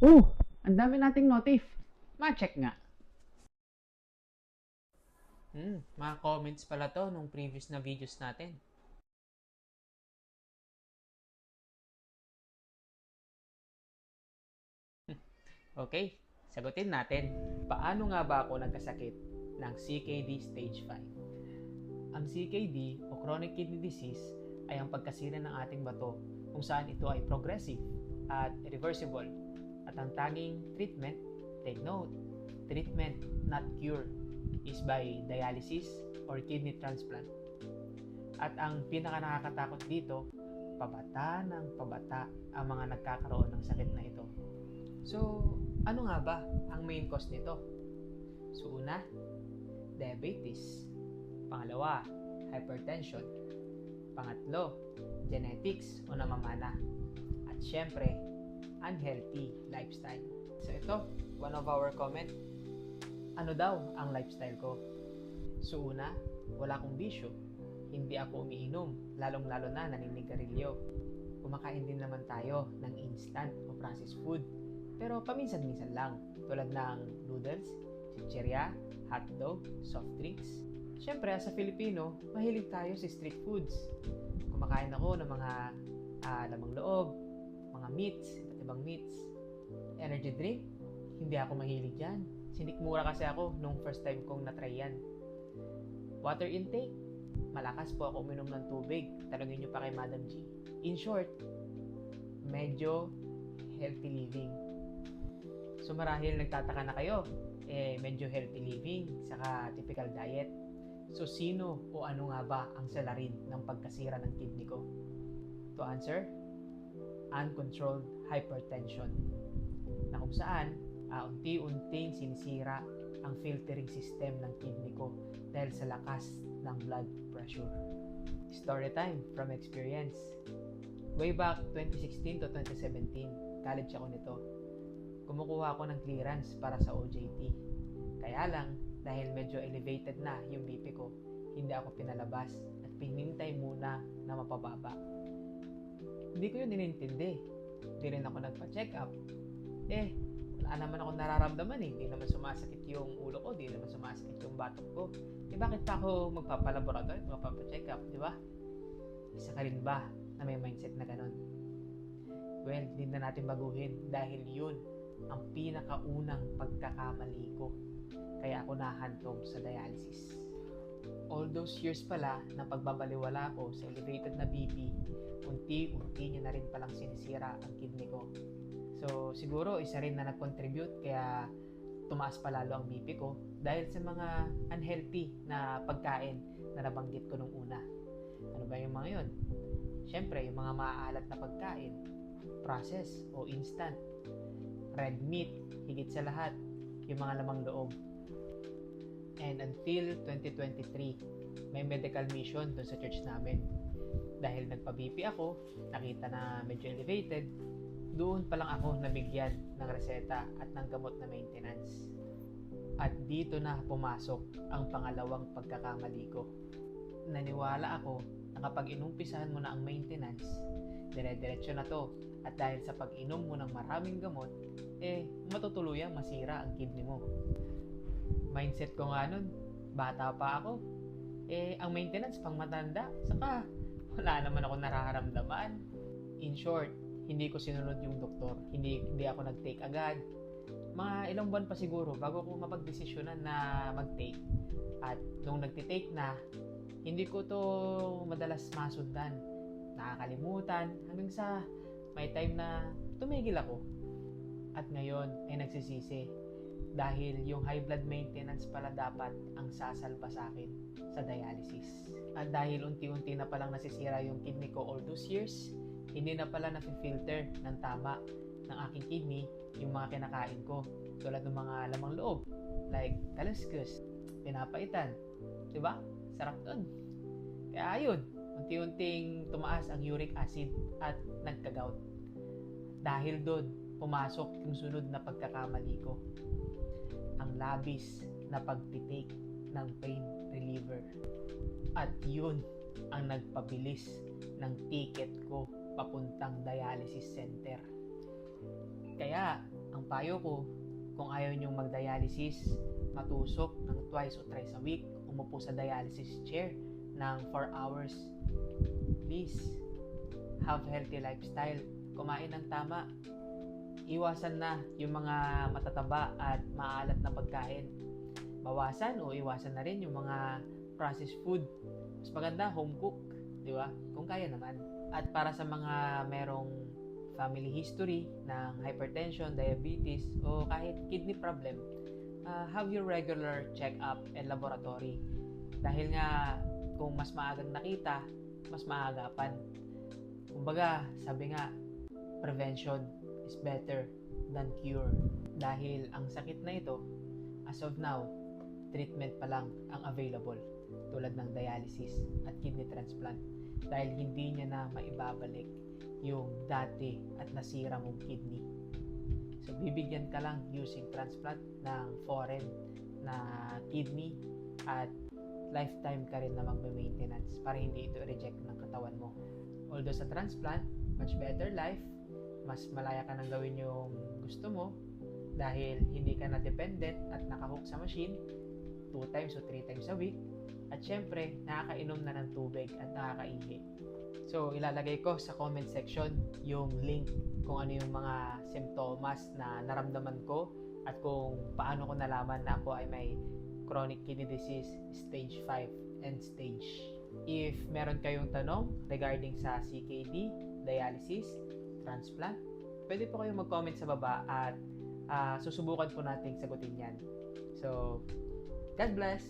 Oh, ang dami nating notif. Ma-check nga. Mga comments pala to nung previous na videos natin. Okay, sagutin natin. Paano nga ba ako nagkasakit ng CKD Stage 5? Ang CKD o Chronic Kidney Disease ay ang pagkasira ng ating bato kung saan ito ay progressive at irreversible. At ang tanging treatment, take note, treatment not cure, is by dialysis or kidney transplant. At ang pinaka nakakatakot dito, pabata ng pabata ang mga nagkakaroon ng sakit na ito. So, ano nga ba ang main cause nito? So, una, diabetes. Pangalawa, hypertension. Pangatlo, genetics o namamana. At syempre, unhealthy lifestyle. So ito, one of our comment. Ano daw ang lifestyle ko? So una, wala akong bisyo. Hindi ako umiinom, lalong-lalo na naninigarilyo. Kumakain din naman tayo ng instant o processed food. Pero paminsan-minsan lang, tulad ng noodles, chichirya, hotdog, soft drinks. Siyempre, sa Filipino, mahilig tayo sa street foods. Kumakain ako ng mga lamang loob, mga meats, iba't ibang meats. Energy drink, hindi ako mahilig yan. Sinikmura kasi ako nung first time kong natry yan. Water intake, malakas po ako uminom ng tubig. Tanungin nyo pa kay Madam G. In short, medyo healthy living. So marahil nagtataka na kayo, medyo healthy living, saka typical diet. So sino o ano nga ba ang salarin ng pagkasira ng kidney ko? To answer, uncontrolled hypertension. Na kung saan, unti-unting sinisira ang filtering system ng kidney ko dahil sa lakas ng blood pressure. Story time from experience. Way back 2016 to 2017, college ako nito. Kumukuha ako ng clearance para sa OJT. Kaya lang, dahil medyo elevated na yung BP ko, hindi ako pinalabas at pinintay muna na mapababa. Hindi ko yun inintindi. Hindi rin ako nagpa-check up. Wala naman ako nararamdaman eh. Hindi naman sumasakit yung ulo ko, hindi naman sumasakit yung batok ko. Bakit pa ako magpapalaboratory at magpapa-check up, di ba? Isa ka rin ba na may mindset na ganun? Well, hindi na natin baguhin dahil yun ang pinakaunang pagkakamali ko. Kaya ako nahantong sa dialysis. All those years pala na pagbabaliwala ko sa elevated na BP, unti-unti niya na rin palang sinisira ang kidney ko. So siguro isa rin na nag-contribute kaya tumaas pa lalo ang BP ko dahil sa mga unhealthy na pagkain na nabanggit ko nung una. Ano ba yung mga yun? Siyempre, yung mga maaalat na pagkain, process o instant, red meat, higit sa lahat, yung mga lamang loob. And until 2023, may medical mission doon sa church namin. Dahil nagpa-BP ako, nakita na medyo elevated, doon pa lang ako nabigyan ng reseta at ng gamot na maintenance. At dito na pumasok ang pangalawang pagkakamali ko. Naniwala ako na kapag inumpisahan mo na ang maintenance, dire-diretso na to. At dahil sa pag-inom mo ng maraming gamot, matutuluyang masira ang kidney mo. Mindset ko nga nun, bata pa ako. Ang maintenance pang matanda, saka wala naman ako nararamdaman. In short, hindi ko sinunod yung doktor. Hindi ako nag-take agad. Mga ilang buwan pa siguro bago ko mapagdesisyonan na mag-take. At nung nagtitake na, hindi ko to madalas masundan. Nakakalimutan hanggang sa may time na tumigil ako. At ngayon ay nagsisisi dahil yung high blood maintenance pala dapat ang sasalba sa akin sa dialysis. At dahil unti-unti na palang nasisira yung kidney ko all those years, hindi na pala na-filter ng tama ng aking kidney yung mga kinakain ko tulad ng mga lamang loob like kalaskus, pinapaitan, diba? Sarap dun. Kaya ayun, unti-unting tumaas ang uric acid at nagka-gout. Dahil doon, pumasok yung sunod na pagkakamali ko. Ang labis na pagtitake ng pain reliever. At yun ang nagpabilis ng ticket ko papuntang dialysis center. Kaya Ang payo ko, kung ayaw nyong mag-dialysis, matusok ng twice o thrice a week, umupo sa dialysis chair ng 4 hours. Please, have healthy lifestyle. Kumain ng tama. Iwasan na yung mga matataba at maalat na pagkain. Bawasan o iwasan na rin yung mga processed food. Mas maganda home cook, di ba? Kung kaya naman. At para sa mga merong family history ng hypertension, diabetes, o kahit kidney problem, have your regular check-up and laboratory. Dahil nga, kung mas maagang nakita, mas maagapan. Kumbaga, sabi nga, prevention is better than cure. Dahil ang sakit na ito, as of now, treatment pa lang ang available, tulad ng dialysis at kidney transplant, dahil hindi niya na maibabalik yung dati at nasira mong kidney. So, bibigyan ka lang using transplant ng foreign na kidney at lifetime ka rin na magme-maintenance para hindi ito reject ng katawan mo. Although sa transplant, much better life, mas malaya ka nang gawin yung gusto mo dahil hindi ka na dependent at nakahook sa machine 2 times o 3 times a week, at syempre nakakainom na ng tubig at nakakaihi. So ilalagay ko sa comment section yung link kung ano yung mga simptomas na naramdaman ko at kung paano ko nalaman na ako ay may chronic kidney disease stage 5 end stage. If meron kayong tanong regarding sa CKD, dialysis, transplant, pwede po kayong mag-comment sa baba at susubukan po nating sagutin yan. So, God bless!